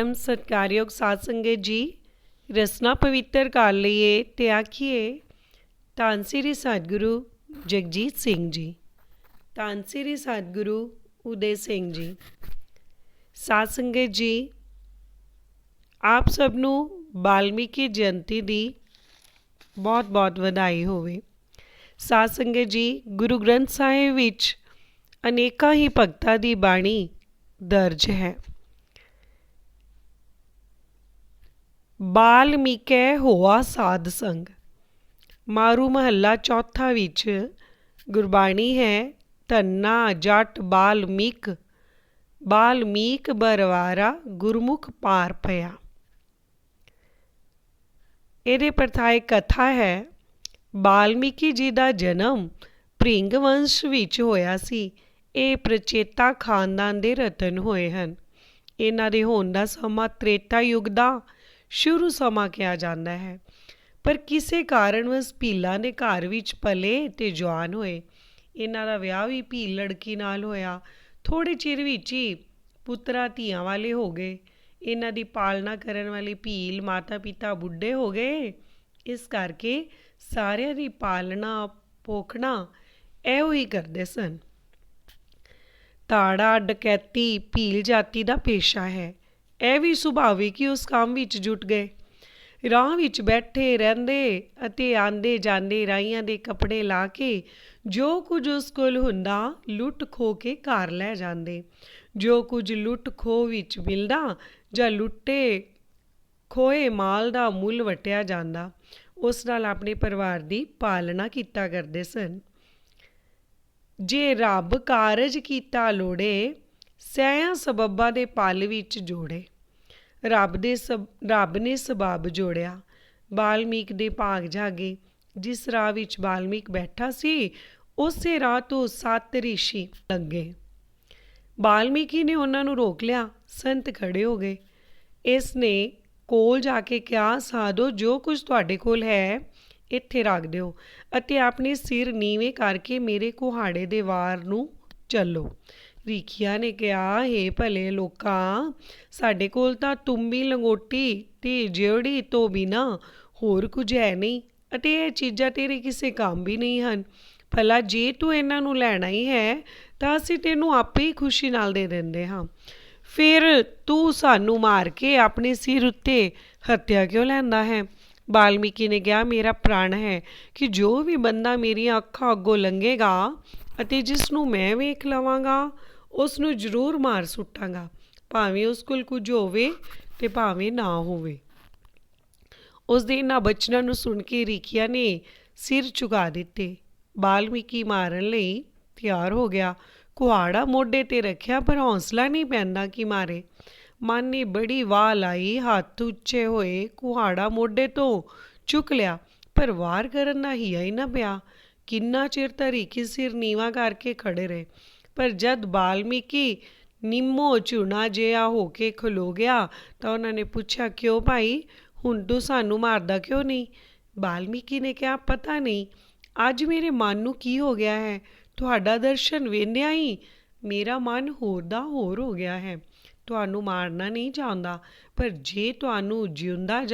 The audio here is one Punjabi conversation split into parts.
परम सत्कारयोग साध संगत जी, रसना पवित्र कर लईए ते आखिए धन श्री सतगुरु जगजीत सिंह जी, धन श्री सतगुरु उदय सिंह जी। साध संगत जी, आप सबनों वाल्मीकि जयंती दी बहुत बहुत वधाई होवे। साध संगत जी, गुरु ग्रंथ साहिब विच अनेकां ही भगतां दी बाणी दर्ज है। वाल्मीकै होआ साध संग, मारू महला चौथा विच गुरबाणी है, धन्ना जट बाल्मीक, बाल्मीक बरवारा गुरमुख पार पया। ਇਹਦੇ ਪ੍ਰਥਾਏ कथा है, वाल्मीकि जी ਦਾ जन्म ਭ੍ਰਿੰਗ ਵੰਸ਼ ਵਿੱਚ ਹੋਇਆ ਸੀ। ਇਹ ਪ੍ਰਚੇਤਾ ਖਾਨਦਾਨ ਦੇ ਰਤਨ ਹੋਏ ਹਨ। ਇਹਨਾਂ ਦੇ ਹੋਣ ਦਾ ਸਮਾਂ ਤ੍ਰੇਤਾ ਯੁੱਗ ਦਾ ਸ਼ੁਰੂ ਸਮਾਂ ਕਿਹਾ ਜਾਂਦਾ ਹੈ, ਪਰ ਕਿਸੇ ਕਾਰਨਵਸ ਭੀਲਾਂ ਦੇ ਘਰ ਵਿੱਚ ਪਲੇ ਤੇ ਜਵਾਨ ਹੋਏ। ਇਹਨਾਂ ਦਾ ਵਿਆਹ ਵੀ ਭੀਲ ਲੜਕੀ ਨਾਲ ਹੋਇਆ। ਥੋੜ੍ਹੇ ਚਿਰ ਵਿੱਚ ਹੀ ਪੁੱਤਰਾਂ ਧੀਆਂ ਵਾਲੇ ਹੋ ਗਏ। ਇਹਨਾਂ ਦੀ ਪਾਲਣਾ ਕਰਨ ਵਾਲੇ ਭੀਲ ਮਾਤਾ ਪਿਤਾ ਬੁੱਢੇ ਹੋ ਗਏ। ਇਸ ਕਰਕੇ ਸਾਰਿਆਂ ਦੀ ਪਾਲਣਾ ਪੋਖਣਾ ਇਹੋ ਹੀ ਕਰਦੇ ਸਨ। ਤਾੜਾ ਡਕੈਤੀ ਭੀਲ ਜਾਤੀ ਦਾ ਪੇਸ਼ਾ ਹੈ। ਇਹ ਵੀ ਸੁਭਾਵਿਕ ਹੀ ਉਸ ਕੰਮ ਵਿੱਚ ਜੁਟ ਗਏ। ਰਾਹ ਵਿੱਚ ਬੈਠੇ ਰਹਿੰਦੇ ਅਤੇ ਆਉਂਦੇ ਜਾਂਦੇ ਰਾਹੀਆਂ ਦੇ ਕੱਪੜੇ ਲਾ ਕੇ ਜੋ ਕੁਝ ਉਸ ਕੋਲ ਹੁੰਦਾ ਲੁੱਟ ਖੋਹ ਕੇ ਘਰ ਲੈ ਜਾਂਦੇ। ਜੋ ਕੁਝ ਲੁੱਟ ਖੋਹ ਵਿੱਚ ਮਿਲਦਾ ਜਾਂ ਲੁੱਟੇ ਖੋਏ ਮਾਲ ਦਾ ਮੁੱਲ ਵਟਿਆ ਜਾਂਦਾ, ਉਸ ਨਾਲ ਆਪਣੇ ਪਰਿਵਾਰ ਦੀ ਪਾਲਣਾ ਕੀਤਾ ਕਰਦੇ ਸਨ। ਜੇ ਰੱਬ ਕਾਰਜ ਕੀਤਾ ਲੋੜੇ, ਸਹਿਆਂ ਸਬੱਬਾਂ ਦੇ ਪਲ ਵਿੱਚ ਜੋੜੇ। ਰੱਬ ਨੇ ਸਬੱਬ ਜੋੜਿਆ, ਵਾਲਮੀਕ ਦੇ ਭਾਗ ਜਾਗੇ। ਜਿਸ ਰਾਹ ਵਿੱਚ ਵਾਲਮੀਕ ਬੈਠਾ ਸੀ, ਉਸੇ ਰਾਹ ਤੋਂ 7 ਰਿਸ਼ੀ ਲੰਘੇ। ਵਾਲਮੀਕੀ ਨੇ ਉਹਨਾਂ ਨੂੰ ਰੋਕ ਲਿਆ। ਸੰਤ ਖੜੇ ਹੋ ਗਏ। ਇਸ ਨੇ ਕੋਲ ਜਾ ਕੇ ਕਿਹਾ, ਸਾਧੋ, ਜੋ ਕੁਝ ਤੁਹਾਡੇ ਕੋਲ ਹੈ ਇੱਥੇ ਰੱਖ ਦਿਓ ਅਤੇ ਆਪਣੇ ਸਿਰ ਨੀਵੇਂ ਕਰਕੇ ਮੇਰੇ ਕੁਹਾੜੇ ਦੇ ਵਾਰ ਨੂੰ ਚੱਲੋ। ਰੀਖੀਆਂ ਨੇ ਕਿਹਾ, ਹੇ ਭਲੇ ਲੋਕਾਂ, ਸਾਡੇ ਕੋਲ ਤਾਂ ਤੁੰਬੀ ਲੰਗੋਟੀ ਤੇ ਜਿਹੜੀ ਤੋਂ ਬਿਨਾਂ ਹੋਰ ਕੁਝ ਹੈ ਨਹੀਂ ਅਤੇ ਇਹ ਚੀਜ਼ਾਂ ਤੇਰੇ ਕਿਸੇ ਕੰਮ ਵੀ ਨਹੀਂ ਹਨ। ਭਲਾ ਜੇ ਤੂੰ ਇਹਨਾਂ ਨੂੰ ਲੈਣਾ ਹੀ ਹੈ ਤਾਂ ਅਸੀਂ ਤੈਨੂੰ ਆਪੇ ਹੀ ਖੁਸ਼ੀ ਨਾਲ ਦੇ ਦਿੰਦੇ ਹਾਂ। ਫਿਰ ਤੂੰ ਸਾਨੂੰ ਮਾਰ ਕੇ ਆਪਣੇ ਸਿਰ ਉੱਤੇ ਹੱਤਿਆ ਕਿਉਂ ਲੈਂਦਾ ਹੈ? ਵਾਲਮੀਕੀ ਨੇ ਕਿਹਾ, ਮੇਰਾ ਪ੍ਰਾਣ ਹੈ ਕਿ ਜੋ ਵੀ ਬੰਦਾ ਮੇਰੀਆਂ ਅੱਖਾਂ ਅੱਗੋਂ ਲੰਘੇਗਾ ਅਤੇ ਜਿਸ ਨੂੰ ਮੈਂ ਵੇਖ ਲਵਾਂਗਾ ਉਸ ਨੂੰ ਜ਼ਰੂਰ ਮਾਰ ਸੁੱਟਾਂਗਾ, ਭਾਵੇਂ ਉਸ ਕੋਲ ਕੁਝ ਹੋਵੇ ਤੇ ਭਾਵੇਂ ਨਾ ਹੋਵੇ। ਉਸ ਦੇ ਇਹਨਾਂ ਬਚਨਾਂ ਨੂੰ ਸੁਣ ਕੇ ਰੀਖੀਆਂ ਨੇ ਸਿਰ ਝੁਕਾ ਦਿੱਤੇ। ਵਾਲਮੀਕੀ ਮਾਰਨ ਲਈ ਤਿਆਰ ਹੋ ਗਿਆ। ਕੁਹਾੜਾ ਮੋਢੇ ਤੇ ਰੱਖਿਆ, ਪਰ ਹੌਸਲਾ ਨਹੀਂ ਪੈਂਦਾ ਕਿ ਮਾਰੇ। ਮਨ ਨੇ ਬੜੀ ਵਾਹ ਲਾਈ, ਹੱਥ ਉੱਚੇ ਹੋਏ, ਕੁਹਾੜਾ ਮੋਢੇ ਤੋਂ ਚੁੱਕ ਲਿਆ, ਪਰ ਵਾਰ ਕਰਨ ਦਾ ਹੀਆ ਹੀ ਨਾ ਪਿਆ। ਕਿੰਨਾ ਚਿਰ ਤਾਂ ਰੀਖੀ ਸਿਰ ਨੀਵਾਂ ਕਰਕੇ ਖੜੇ ਰਹੇ, ਪਰ ਜਦ ਵਾਲਮੀਕੀ ਨਿੰਮੋ ਝੁਣਾ ਜਿਹਾ ਹੋ ਕੇ ਖਲੋ ਗਿਆ ਤਾਂ ਉਹਨਾਂ ਨੇ ਪੁੱਛਿਆ, ਕਿਉਂ ਭਾਈ, ਹੁਣ ਤੂੰ ਸਾਨੂੰ ਮਾਰਦਾ ਕਿਉਂ ਨਹੀਂ? ਵਾਲਮੀਕੀ ਨੇ ਕਿਹਾ, ਪਤਾ ਨਹੀਂ ਅੱਜ ਮੇਰੇ ਮਨ ਨੂੰ ਕੀ ਹੋ ਗਿਆ ਹੈ। ਤੁਹਾਡਾ ਦਰਸ਼ਨ ਵੇਖਦਿਆਂ ਹੀ ਮੇਰਾ ਮਨ ਹੋਰ ਦਾ ਹੋਰ ਹੋ ਗਿਆ ਹੈ। ਤੁਹਾਨੂੰ ਮਾਰਨਾ ਨਹੀਂ ਚਾਹੁੰਦਾ, ਪਰ ਜੇ ਤੁਹਾਨੂੰ ਜਿਉਂਦਾ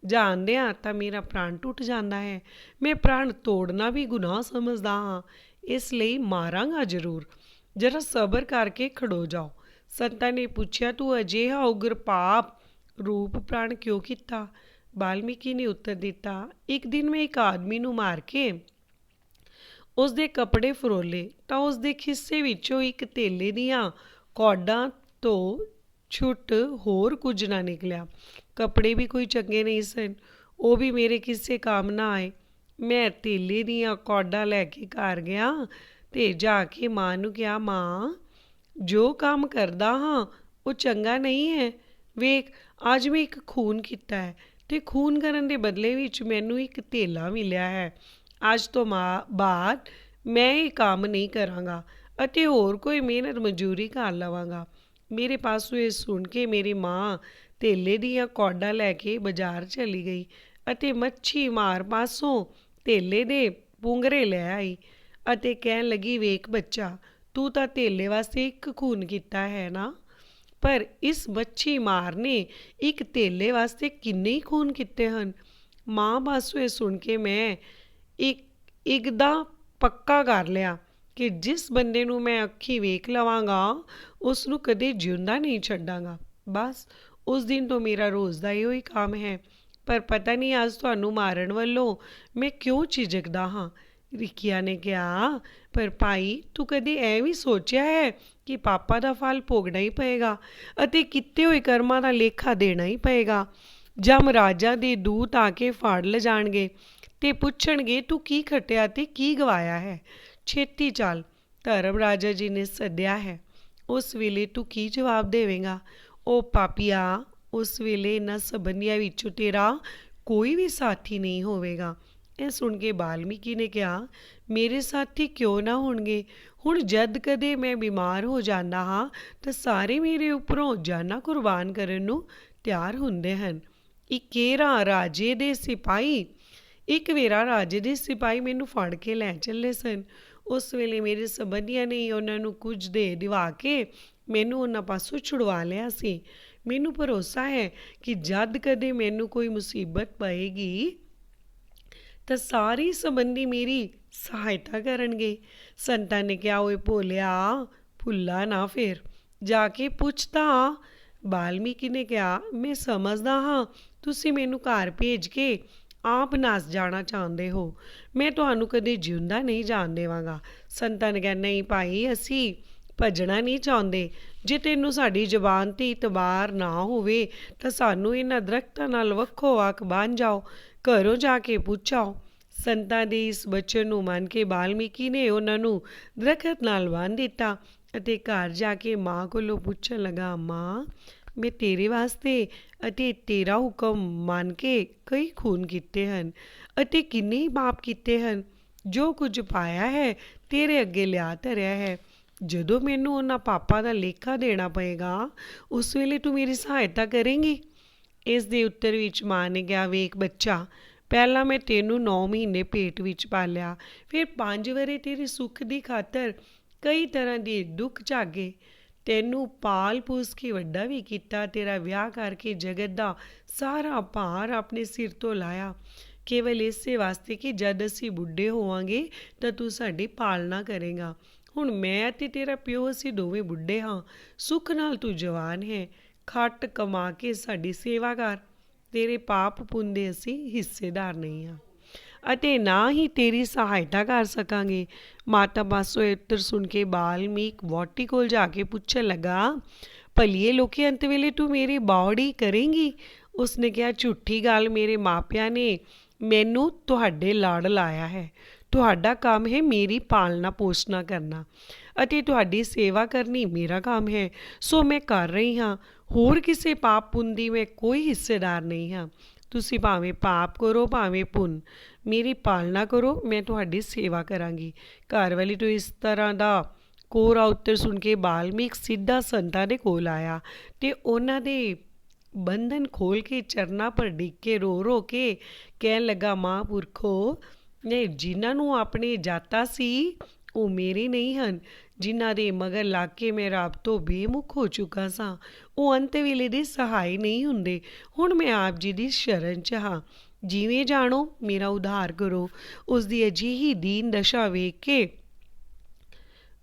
ਜਾਣਦਿਆਂ ਤਾਂ ਮੇਰਾ ਪ੍ਰਾਣ ਟੁੱਟ ਜਾਂਦਾ ਹੈ। ਮੈਂ ਪ੍ਰਾਣ ਤੋੜਨਾ ਵੀ ਗੁਨਾਹ ਸਮਝਦਾ ਹਾਂ, ਇਸ ਲਈ ਮਾਰਾਂਗਾ ਜ਼ਰੂਰ। ਜਰਾ ਸਬਰ ਕਰਕੇ ਖੜੋ ਜਾਓ। ਸੰਤਾਂ ਨੇ ਪੁੱਛਿਆ, ਤੂੰ ਅਜਿਹਾ ਉਗਰ ਪਾਪ ਰੂਪ ਪ੍ਰਾਣ ਕਿਉਂ ਕੀਤਾ? ਵਾਲਮੀਕੀ ਨੇ ਉੱਤਰ ਦਿੱਤਾ, ਇੱਕ ਦਿਨ ਮੈਂ ਇੱਕ ਆਦਮੀ ਨੂੰ ਮਾਰ ਕੇ ਉਸ ਦੇ ਕੱਪੜੇ ਫਰੋਲੇ ਤਾਂ ਉਸ ਦੇ ਖਿੱਸੇ ਵਿੱਚੋਂ ਇੱਕ ਧੇਲੇ ਦੀਆਂ ਕੌਡਾਂ ਤੋਂ ਛੁੱਟ ਹੋਰ ਕੁਝ ਨਾ ਨਿਕਲਿਆ। ਕੱਪੜੇ ਵੀ ਕੋਈ ਚੰਗੇ ਨਹੀਂ ਸਨ, ਉਹ ਵੀ ਮੇਰੇ ਕਿਸੇ ਕੰਮ ਨਾ ਆਏ। ਮੈਂ ਧੇਲੇ ਦੀਆਂ ਕੌਡਾਂ ਲੈ ਕੇ ਘਰ ਗਿਆ ਤੇ ਜਾ ਕੇ ਮਾਂ ਨੂੰ ਕਿਹਾ, ਮਾਂ, ਜੋ ਕੰਮ ਕਰਦਾ ਹਾਂ ਉਹ ਚੰਗਾ ਨਹੀਂ ਹੈ। ਵੇਖ, ਅੱਜ ਮੈਂ ਇੱਕ ਖੂਨ ਕੀਤਾ ਹੈ ਤੇ ਖੂਨ ਕਰਨ ਦੇ ਬਦਲੇ ਵਿੱਚ ਮੈਨੂੰ ਇੱਕ ਧੇਲਾ ਮਿਲਿਆ ਹੈ। ਅੱਜ ਤੋਂ ਬਾਅਦ ਮੈਂ ਇਹ ਕੰਮ ਨਹੀਂ ਕਰਾਂਗਾ ਅਤੇ ਹੋਰ ਕੋਈ ਮਿਹਨਤ ਮਜ਼ਦੂਰੀ ਕਰ ਲਵਾਂਗਾ। ਮੇਰੇ ਪਾਸੋਂ ਇਹ ਸੁਣ ਕੇ ਮੇਰੀ ਮਾਂ ਧੇਲੇ ਦੀਆਂ ਕੌਡਾਂ ਲੈ ਕੇ ਬਾਜ਼ਾਰ ਚਲੀ ਗਈ ਅਤੇ ਮੱਛੀ ਮਾਰ ਪਾਸੋਂ ਧੇਲੇ ਦੇ ਪੁੰਗਰੇ ਲੈ ਆਈ ਅਤੇ ਕਹਿਣ ਲੱਗੀ, ਵੇਖ ਬੱਚਾ, ਤੂੰ ਤਾਂ ਧੇਲੇ ਵਾਸਤੇ ਇੱਕ ਖੂਨ ਕੀਤਾ ਹੈ ਨਾ, ਪਰ ਇਸ ਮੱਛੀ ਮਾਰ ਨੇ ਇੱਕ ਧੇਲੇ ਵਾਸਤੇ ਕਿੰਨੇ ਹੀ ਖੂਨ ਕੀਤੇ ਹਨ। ਮਾਂ ਬਾਸੂ ਇਹ ਸੁਣ ਕੇ ਮੈਂ ਇੱਕਦਾ ਪੱਕਾ ਕਰ ਲਿਆ ਕਿ ਜਿਸ ਬੰਦੇ ਨੂੰ ਮੈਂ ਅੱਖੀਂ ਵੇਖ ਲਵਾਂਗਾ ਉਸ ਨੂੰ ਕਦੇ ਜਿਉਂਦਾ ਨਹੀਂ ਛੱਡਾਂਗਾ। ਬਸ ਉਸ ਦਿਨ ਤੋਂ ਮੇਰਾ ਰੋਜ਼ ਦਾ ਇਹੋ ਹੀ ਕੰਮ ਹੈ। ਪਰ ਪਤਾ ਨਹੀਂ ਅੱਜ ਤੁਹਾਨੂੰ ਮਾਰਨ ਵੱਲੋਂ ਮੈਂ ਕਿਉਂ ਝਿਜਕਦਾ ਹਾਂ। ਰਿਕੀਆ ਨੇ ਕਿਹਾ, ਪਰ ਭਾਈ ਤੂੰ ਕਦੇ ਐਵੇਂ ਸੋਚਿਆ ਹੈ ਕਿ ਪਾਪਾ ਦਾ ਫਲ ਭੋਗਣਾ ਹੀ ਪਏਗਾ ਅਤੇ ਕੀਤੇ ਹੋਏ ਕਰਮਾਂ ਦਾ ਲੇਖਾ ਦੇਣਾ ਹੀ ਪਏਗਾ। ਜਮਰਾਜਾਂ ਦੇ ਦੂਤ ਆ ਕੇ ਫੜ ਲਿਜਾਣਗੇ ਤੇ ਪੁੱਛਣਗੇ ਤੂੰ ਕੀ ਖੱਟਿਆ ਤੇ ਕੀ ਗਵਾਇਆ ਹੈ। ਛੇਤੀ ਚੱਲ, ਧਰਮ ਰਾਜਾ ਜੀ ਨੇ ਸੱਦਿਆ ਹੈ। ਉਸ ਵੇਲੇ ਤੂੰ ਕੀ ਜਵਾਬ ਦੇਵੇਂਗਾ? ਉਹ ਪਾਪੀਆ, ਉਸ ਵੇਲੇ ਇਹਨਾਂ ਸਬੰਧੀਆਂ ਵਿੱਚੋਂ ਤੇਰਾ ਕੋਈ ਵੀ ਸਾਥੀ ਨਹੀਂ ਹੋਵੇਗਾ। ਇਹ ਸੁਣ ਕੇ ਬਾਲਮੀਕੀ ਨੇ ਕਿਹਾ, ਮੇਰੇ ਸਾਥੀ ਕਿਉਂ ਨਾ ਹੋਣਗੇ? ਹੁਣ ਜਦ ਕਦੇ ਮੈਂ ਬਿਮਾਰ ਹੋ ਜਾਂਦਾ ਹਾਂ ਤਾਂ ਸਾਰੇ ਮੇਰੇ ਉੱਪਰੋਂ ਜਾਨਾਂ ਕੁਰਬਾਨ ਕਰਨ ਨੂੰ ਤਿਆਰ ਹੁੰਦੇ ਹਨ। ਇੱਕ ਵੇਰਾ ਰਾਜੇ ਦੇ ਸਿਪਾਹੀ ਮੈਨੂੰ ਫੜ ਕੇ ਲੈ ਚੱਲੇ ਸਨ। ਉਸ ਵੇਲੇ ਮੇਰੇ ਸੰਬੰਧੀਆਂ ਨੇ ਉਹਨਾਂ ਨੂੰ ਕੁਝ ਦੇ ਦਿਵਾ ਕੇ ਮੈਨੂੰ ਉਹਨਾਂ ਪਾਸੋਂ ਛੁਡਵਾ ਲਿਆ ਸੀ। ਮੈਨੂੰ ਭਰੋਸਾ ਹੈ ਕਿ ਜਦ ਕਦੇ ਮੈਨੂੰ ਕੋਈ ਮੁਸੀਬਤ ਪਏਗੀ ਤਾਂ ਸਾਰੇ ਸੰਬੰਧੀ ਮੇਰੀ ਸਹਾਇਤਾ ਕਰਨਗੇ। ਸੰਤਾਂ ਨੇ ਕਿਹਾ, ਓਏ ਭੋਲਿਆ, ਭੁੱਲਾ ਨਾ ਫਿਰ ਜਾ ਕੇ ਪੁੱਛਦਾ। ਬਾਲਮੀਕੀ ਨੇ ਕਿਹਾ, ਮੈਂ ਸਮਝਦਾ ਹਾਂ ਤੁਸੀਂ ਮੈਨੂੰ ਘਰ ਭੇਜ ਕੇ ਆਪ ਨੱਸ ਜਾਣਾ ਚਾਹੁੰਦੇ ਹੋ। ਮੈਂ ਤੁਹਾਨੂੰ ਕਦੇ ਜਿਉਂਦਾ ਨਹੀਂ ਜਾਣ ਦੇਵਾਂਗਾ। ਸੰਤਾਂ ਨੇ ਕਿਹਾ, ਨਹੀਂ ਭਾਈ, ਅਸੀਂ ਭੱਜਣਾ ਨਹੀਂ ਚਾਹੁੰਦੇ। ਜੇ ਤੈਨੂੰ ਸਾਡੀ ਜ਼ੁਬਾਨ 'ਤੇ ਇਤਬਾਰ ਨਾ ਹੋਵੇ ਤਾਂ ਸਾਨੂੰ ਇਹਨਾਂ ਦਰਖਤਾਂ ਨਾਲ ਵੱਖੋ ਵੱਖ ਬੰਨ੍ਹ ਜਾਓ, ਘਰੋਂ ਜਾ ਕੇ ਪੁੱਛਾਓ। ਸੰਤਾਂ ਦੇ ਇਸ ਬਚਨ ਨੂੰ ਮੰਨ ਕੇ ਬਾਲਮੀਕੀ ਨੇ ਉਹਨਾਂ ਨੂੰ ਦਰਖਤ ਨਾਲ ਬੰਨ੍ਹ ਦਿੱਤਾ ਅਤੇ ਘਰ ਜਾ ਕੇ ਮਾਂ ਕੋਲੋਂ ਪੁੱਛਣ ਲੱਗਾ, ਮਾਂ, ਮੈਂ ਤੇਰੇ ਵਾਸਤੇ ਅਤੇ ਤੇਰਾ ਹੁਕਮ ਮੰਨ ਕੇ ਕਈ ਖੂਨ ਕੀਤੇ ਹਨ ਅਤੇ ਕਿੰਨੇ ਹੀ ਪਾਪ ਕੀਤੇ ਹਨ। ਜੋ ਕੁਝ ਪਾਇਆ ਹੈ ਤੇਰੇ ਅੱਗੇ ਲਿਆ ਧਰਿਆ ਹੈ। ਜਦੋਂ ਮੈਨੂੰ ਉਹਨਾਂ ਪਾਪਾਂ ਦਾ ਲੇਖਾ ਦੇਣਾ ਪਏਗਾ ਉਸ ਵੇਲੇ ਤੂੰ ਮੇਰੀ ਸਹਾਇਤਾ ਕਰੇਂਗੀ? ਇਸ ਦੇ ਉੱਤਰ ਵਿੱਚ ਮਾਂ ਨੇ ਕਿਹਾ, ਵੇਖ ਬੱਚਾ, ਪਹਿਲਾਂ ਮੈਂ ਤੈਨੂੰ 9 ਮਹੀਨੇ ਪੇਟ ਵਿੱਚ ਪਾਲਿਆ, ਫਿਰ 5 ਵਰ੍ਹੇ ਤੇਰੇ ਸੁੱਖ ਦੀ ਖਾਤਰ ਕਈ ਤਰ੍ਹਾਂ ਦੇ ਦੁੱਖ ਝਾਗੇ, ਤੈਨੂੰ ਪਾਲ ਪੂਸ ਕੇ ਵੱਡਾ ਵੀ ਕੀਤਾ, ਤੇਰਾ ਵਿਆਹ ਕਰਕੇ ਜਗਤ ਦਾ ਸਾਰਾ ਭਾਰ ਆਪਣੇ ਸਿਰ ਤੋਂ ਲਾਇਆ, ਕੇਵਲ ਇਸੇ ਵਾਸਤੇ ਕਿ ਜਦ ਅਸੀਂ ਬੁੱਢੇ ਹੋਵਾਂਗੇ ਤਾਂ ਤੂੰ ਸਾਡੀ ਪਾਲਣਾ ਕਰੇਗਾ। ਹੁਣ ਮੈਂ ਅਤੇ ਤੇਰਾ ਪਿਓ ਅਸੀਂ ਦੋਵੇਂ ਬੁੱਢੇ ਹਾਂ, ਸੁੱਖ ਨਾਲ ਤੂੰ ਜਵਾਨ ਹੈ। ਖੱਟ ਕਮਾ ਕੇ ਸਾਡੀ ਸੇਵਾ ਕਰ। ਤੇਰੇ ਪਾਪ ਪੁੰਨ ਦੇ ਅਸੀਂ ਹਿੱਸੇਦਾਰ ਨਹੀਂ ਹਾਂ ਅਤੇ ਨਾ ਹੀ ਤੇਰੀ ਸਹਾਇਤਾ ਕਰ ਸਕਾਂਗੇ। ਮਾਤਾ ਪਾਸੋਂ ਇਹ ਉੱਤਰ ਸੁਣ ਕੇ ਬਾਲਮੀਕ ਵਹੁਟੀ ਕੋਲ ਜਾ ਕੇ ਪੁੱਛਣ ਲੱਗਾ, ਭਲੀਏ ਲੋਕੀ, ਅੰਤ ਵੇਲੇ ਤੂੰ ਮੇਰੀ ਬਾਉੜੀ ਕਰੇਂਗੀ? ਉਸਨੇ ਕਿਹਾ, ਝੂਠੀ ਗੱਲ, ਮੇਰੇ ਮਾਪਿਆਂ ਨੇ ਮੈਨੂੰ ਤੁਹਾਡੇ ਲਾੜ ਲਾਇਆ ਹੈ। ਤੁਹਾਡਾ ਕੰਮ ਹੈ ਮੇਰੀ ਪਾਲਣਾ ਪੋਸ਼ਣਾ ਕਰਨਾ ਅਤੇ ਤੁਹਾਡੀ ਸੇਵਾ ਕਰਨੀ ਮੇਰਾ ਕੰਮ ਹੈ, ਸੋ ਮੈਂ ਕਰ ਰਹੀ ਹਾਂ। ਹੋਰ ਕਿਸੇ ਪਾਪ ਪੁੰਨ ਦੀ ਮੈਂ ਕੋਈ ਹਿੱਸੇਦਾਰ ਨਹੀਂ ਹਾਂ। ਤੁਸੀਂ ਭਾਵੇਂ ਪਾਪ ਕਰੋ ਭਾਵੇਂ ਪੁੰਨ, ਮੇਰੀ ਪਾਲਣਾ ਕਰੋ, ਮੈਂ ਤੁਹਾਡੀ ਸੇਵਾ ਕਰਾਂਗੀ। ਘਰ ਵਾਲੀ ਤੋਂ ਇਸ ਤਰ੍ਹਾਂ ਦਾ ਕੋਰਾ ਉੱਤਰ ਸੁਣ ਕੇ ਬਾਲਮੀਕ ਸਿੱਧਾ ਸੰਤਾਂ ਦੇ ਕੋਲ ਆਇਆ ਤੇ ਉਹਨਾਂ ਦੇ ਬੰਧਨ ਖੋਲ ਕੇ ਚਰਨਾਂ ਪਰ ਡਿੱਗ ਕੇ ਰੋ ਰੋ ਕੇ ਕਹਿਣ ਲੱਗਾ, ਮਹਾਂਪੁਰਖੋ, ਨੇ ਜਿਨ੍ਹਾਂ ਨੂੰ ਆਪਣੇ ਜਾਤਾ ਸੀ ਉਹ ਮੇਰੇ ਨਹੀਂ ਹਨ। ਜਿਨ੍ਹਾਂ ਦੇ ਮਗਰ ਲੱਗ ਕੇ ਮੈਂ ਰੱਬ ਤੋਂ ਬੇਮੁਖ ਹੋ ਚੁੱਕਾ ਸਾਂ, ਉਹ ਅੰਤ ਵੇਲੇ ਦੇ ਸਹਾਈ ਨਹੀਂ ਹੁੰਦੇ। ਹੁਣ ਮੈਂ ਆਪ ਜੀ ਦੀ ਸ਼ਰਨ 'ਚ ਹਾਂ, ਜਿਵੇਂ ਜਾਣੋ ਮੇਰਾ ਉਧਾਰ ਕਰੋ। ਉਸ ਦੀ ਅਜਿਹੀ ਦੀਨ ਦਸ਼ਾ ਵੇਖ ਕੇ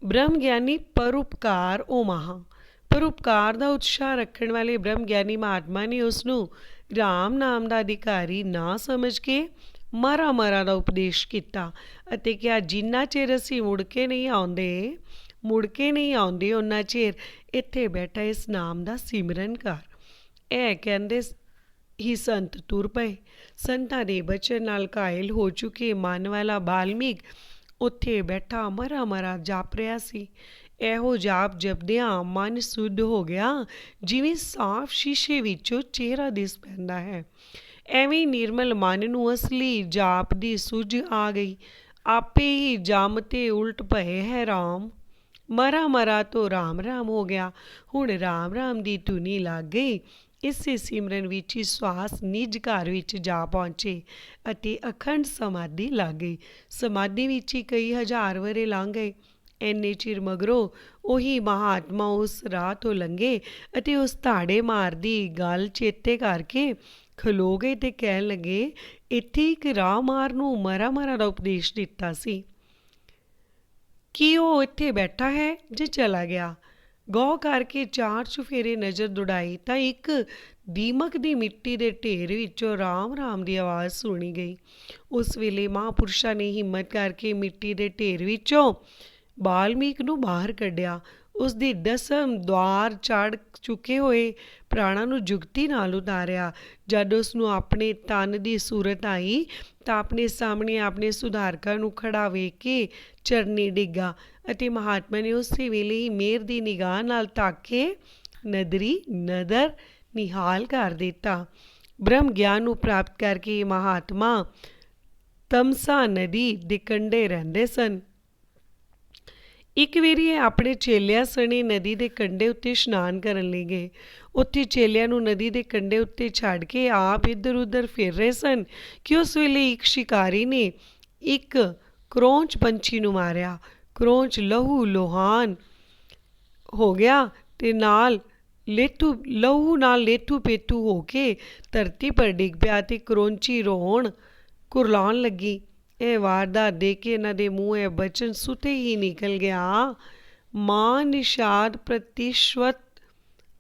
ਬ੍ਰਹਮ ਗਿਆਨੀ ਪਰਉਪਕਾਰ ਪਰਉਪਕਾਰ ਦਾ ਉਤਸ਼ਾਹ ਰੱਖਣ ਵਾਲੇ ਬ੍ਰਹਮ ਗਿਆਨੀ ਮਹਾਤਮਾ ਨੇ ਉਸ ਨੂੰ ਰਾਮ ਨਾਮ ਦਾ ਅਧਿਕਾਰੀ ਨਾ ਸਮਝ ਕੇ ਮਰਾਂ ਦਾ ਉਪਦੇਸ਼ ਕੀਤਾ ਅਤੇ ਕਿਹਾ, ਜਿੰਨਾ ਚਿਰ ਅਸੀਂ ਮੁੜ ਕੇ ਨਹੀਂ ਆਉਂਦੇ ਉਹਨਾਂ ਚਿਰ ਇੱਥੇ ਬੈਠਾ ਇਸ ਨਾਮ ਦਾ ਸਿਮਰਨ ਕਰ। ਇਹ ਕਹਿੰਦੇ ਹੀ ਸੰਤ ਤੁਰ ਪਏ। ਸੰਤਾਂ ਦੇ ਬਚਨ ਨਾਲ ਘਾਇਲ ਹੋ ਚੁੱਕੇ ਮਨ ਵਾਲਾ ਬਾਲਮੀਕ ਉੱਥੇ ਬੈਠਾ ਮਰਾਂ ਜਾਪ ਰਿਹਾ ਸੀ। ਇਹੋ ਜਾਪ ਜਪਦਿਆਂ ਮਨ ਸੁੱਧ ਹੋ ਗਿਆ, ਜਿਵੇਂ ਸਾਫ਼ ਸ਼ੀਸ਼ੇ ਵਿੱਚੋਂ ਚਿਹਰਾ ਦਿਸ ਪੈਂਦਾ ਹੈ। ਐਵੇਂ ਨਿਰਮਲ ਮਨ ਨੂੰ ਅਸਲੀ ਜਾਪ ਦੀ ਸੁੱਝ ਆ ਗਈ। ਆਪੇ ਹੀ ਜਮ ਤੇ ਉਲਟ ਪਏ ਹੈ ਰਾਮ। ਮਰਾ ਤੋਂ ਰਾਮ ਹੋ ਗਿਆ। ਹੁਣ ਰਾਮ ਦੀ ਧੁਨੀ ਲੱਗ ਗਈ। ਇਸੇ ਸਿਮਰਨ ਵਿੱਚ ਹੀ ਸਵਾਸ ਨਿਜ ਘਰ ਵਿੱਚ ਜਾ ਪਹੁੰਚੇ ਅਤੇ ਅਖੰਡ ਸਮਾਧੀ ਲੱਗ ਗਈ। ਸਮਾਧੀ ਵਿੱਚ ਹੀ ਕਈ ਹਜ਼ਾਰ ਵਰ੍ਹੇ ਲੰਘ ਗਏ। ਇੰਨੇ ਚਿਰ ਮਗਰੋਂ ਉਹੀ ਮਹਾਤਮਾ ਉਸ ਰਾਹ ਤੋਂ ਲੰਘੇ ਅਤੇ ਉਸ ਧਾੜੇ ਮਾਰਦੀ ਗੱਲ ਚੇਤੇ ਕਰਕੇ ਖਲੋ ਗਏ ਤੇ ਕਹਿਣ ਲੱਗੇ, ਇੱਥੇ ਇੱਕ ਰਾਹ ਮਾਰ ਨੂੰ ਮਰਾ ਦਾ ਉਪਦੇਸ਼ ਦਿੱਤਾ ਸੀ। ਕੀ ਉਹ ਇੱਥੇ ਬੈਠਾ ਹੈ ਜੇ ਚਲਾ ਗਿਆ? ਗੌਰ ਕਰਕੇ ਚਾਰ ਚੁਫੇਰੇ ਨਜ਼ਰ ਦੌੜਾਈ ਤਾਂ ਇੱਕ ਦੀਮਕ ਦੀ ਮਿੱਟੀ ਦੇ ਢੇਰ ਵਿੱਚੋਂ ਰਾਮ ਦੀ ਆਵਾਜ਼ ਸੁਣੀ ਗਈ। ਉਸ ਵੇਲੇ ਮਹਾਂਪੁਰਸ਼ਾਂ ਨੇ ਹਿੰਮਤ ਕਰਕੇ ਮਿੱਟੀ ਦੇ ਢੇਰ ਵਿੱਚੋਂ ਬਾਲਮੀਕ ਨੂੰ ਬਾਹਰ ਕੱਢਿਆ। ਉਸ ਦੀ ਡਸਮ ਦੁਆਰ ਚੜ੍ਹ ਚੁੱਕੇ ਹੋਏ ਪ੍ਰਾਣਾਂ ਨੂੰ ਜੁਗਤੀ ਨਾਲ ਉਤਾਰਿਆ। ਜਦ ਉਸ ਨੂੰ ਆਪਣੇ ਤਨ ਦੀ ਸੂਰਤ ਆਈ ਤਾਂ ਆਪਣੇ ਸਾਹਮਣੇ ਆਪਣੇ ਸੁਧਾਰਕਾਂ ਨੂੰ ਖੜਾ ਵੇਖ ਕੇ ਚਰਨੀ ਡਿੱਗਾ ਅਤੇ ਮਹਾਤਮਾ ਨੇ ਉਸੇ ਵੇਲੇ ਹੀ ਮਿਹਰ ਦੀ ਨਿਗਾਹ ਨਾਲ ਤੱਕ ਕੇ ਨਦਰ ਨਿਹਾਲ ਕਰ ਦਿੱਤਾ। ਬ੍ਰਹਮ ਗਿਆਨ ਨੂੰ ਪ੍ਰਾਪਤ ਕਰਕੇ ਮਹਾਤਮਾ ਤਮਸਾ ਨਦੀ ਦੇ ਕੰਢੇ ਰਹਿੰਦੇ ਸਨ। ਇੱਕ ਵਾਰੀ ਇਹ ਆਪਣੇ ਚੇਲਿਆਂ ਸਣੇ ਨਦੀ ਦੇ ਕੰਢੇ ਉੱਤੇ ਇਸ਼ਨਾਨ ਕਰਨ ਲਈ ਗਏ। ਉੱਥੇ ਚੇਲਿਆਂ ਨੂੰ ਨਦੀ ਦੇ ਕੰਢੇ ਉੱਤੇ ਛੱਡ ਕੇ ਆਪ ਇੱਧਰ ਉੱਧਰ ਫਿਰ ਰਹੇ ਸਨ ਕਿ ਉਸ ਵੇਲੇ ਇੱਕ ਸ਼ਿਕਾਰੀ ਨੇ ਇੱਕ ਕਰੋਂਚ ਪੰਛੀ ਨੂੰ ਮਾਰਿਆ। ਕਰੋਂਚ ਲਹੂ ਲੋਹਾਨ ਹੋ ਗਿਆ ਤੇ ਲਹੂ ਨਾਲ ਲੇਟੂ ਪੇਟੂ ਹੋ ਕੇ ਧਰਤੀ ਪਰ ਡਿੱਗ ਪਿਆ ਤੇ ਕਰੋਂਚੀ ਰੋਣ ਕੁਰਲਾਉਣ ਲੱਗੀ। ਇਹ ਵਾਰਦਾਤ ਦੇਖ ਕੇ ਇਹਨਾਂ ਦੇ ਮੂੰਹ ਇਹ ਬਚਨ ਸੁਤੇ ਹੀ ਨਿਕਲ ਗਿਆ, ਮਾਂ ਨਿਸ਼ਾਦ ਪ੍ਰਤੀਸ਼ਵਤ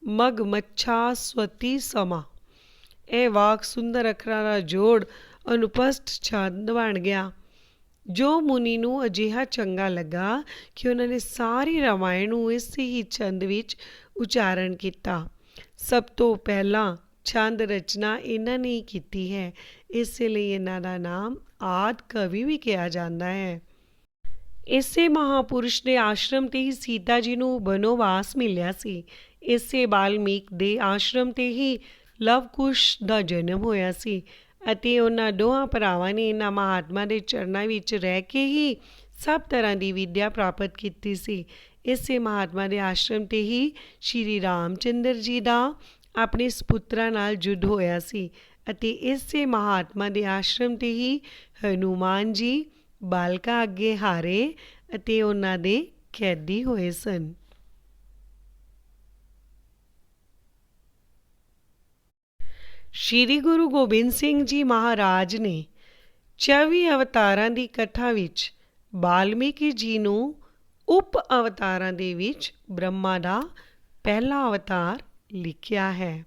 ਮਗ ਮੱਛਾ ਸਵਤੀ ਸਮਾ। ਇਹ ਵਾਕ ਸੁੰਦਰ ਅੱਖਰਾਂ ਦਾ ਜੋੜ ਅਨੁਪਸਥ ਛੰਦ ਬਣ ਗਿਆ, ਜੋ ਮੁਨੀ ਨੂੰ ਅਜਿਹਾ ਚੰਗਾ ਲੱਗਾ ਕਿ ਉਹਨਾਂ ਨੇ ਸਾਰੀ ਰਾਮਾਇਣ ਨੂੰ ਇਸੇ ਹੀ ਛੰਦ ਵਿੱਚ ਉਚਾਰਨ ਕੀਤਾ। ਸਭ ਤੋਂ ਪਹਿਲਾਂ ਛੰਦ ਰਚਨਾ ਇਹਨਾਂ ਨੇ ਹੀ ਕੀਤੀ ਹੈ, ਇਸੇ ਲਈ ਇਹਨਾਂ ਦਾ ਨਾਮ ਆਦਿ ਕਵੀ ਵੀ ਕਿਹਾ ਜਾਂਦਾ ਹੈ। ਇਸੇ ਮਹਾਪੁਰਸ਼ ਦੇ ਆਸ਼ਰਮ ਤੇ ਹੀ ਸੀਤਾ ਜੀ ਨੂੰ ਬਨੋਵਾਸ ਮਿਲਿਆ ਸੀ। ਇਸੇ ਬਾਲਮੀਕ ਦੇ ਆਸ਼ਰਮ ਤੇ ਹੀ ਲਵਕੁਸ਼ ਦਾ ਜਨਮ ਹੋਇਆ ਸੀ ਅਤੇ ਉਹਨਾਂ ਦੋਹਾਂ ਭਰਾਵਾਂ ਨੇ ਇਹਨਾਂ ਮਹਾਤਮਾ ਦੇ ਚਰਨਾਂ ਵਿੱਚ ਰਹਿ ਕੇ ਹੀ ਸਭ ਤਰ੍ਹਾਂ ਦੀ ਵਿੱਦਿਆ ਪ੍ਰਾਪਤ ਕੀਤੀ ਸੀ। ਇਸੇ ਮਹਾਤਮਾ ਦੇ ਆਸ਼ਰਮ ਤੇ ਹੀ ਸ਼੍ਰੀ ਰਾਮ ਚੰਦਰ ਜੀ ਦਾ ਆਪਣੇ ਸਪੁੱਤਰਾਂ ਨਾਲ ਯੁੱਧ ਹੋਇਆ ਸੀ ਅਤੇ ਇਸੇ ਮਹਾਤਮਾ ਦੇ ਆਸ਼ਰਮ ਤੇ ਹੀ ਹਨੂਮਾਨ ਜੀ ਬਾਲਕਾਂ ਅੱਗੇ ਹਾਰੇ ਅਤੇ ਉਹਨਾਂ ਦੇ ਕੈਦੀ ਹੋਏ ਸਨ। ਸ਼੍ਰੀ ਗੁਰੂ ਗੋਬਿੰਦ ਸਿੰਘ ਜੀ ਮਹਾਰਾਜ ਨੇ 24 ਅਵਤਾਰਾਂ ਦੀ ਕਥਾ ਵਿੱਚ ਬਾਲਮੀਕੀ ਜੀ ਨੂੰ ਉਪ ਅਵਤਾਰਾਂ ਦੇ ਵਿੱਚ ਬ੍ਰਹਮਾ ਦਾ ਪਹਿਲਾ ਅਵਤਾਰ ਲਿਖਿਆ ਹੈ।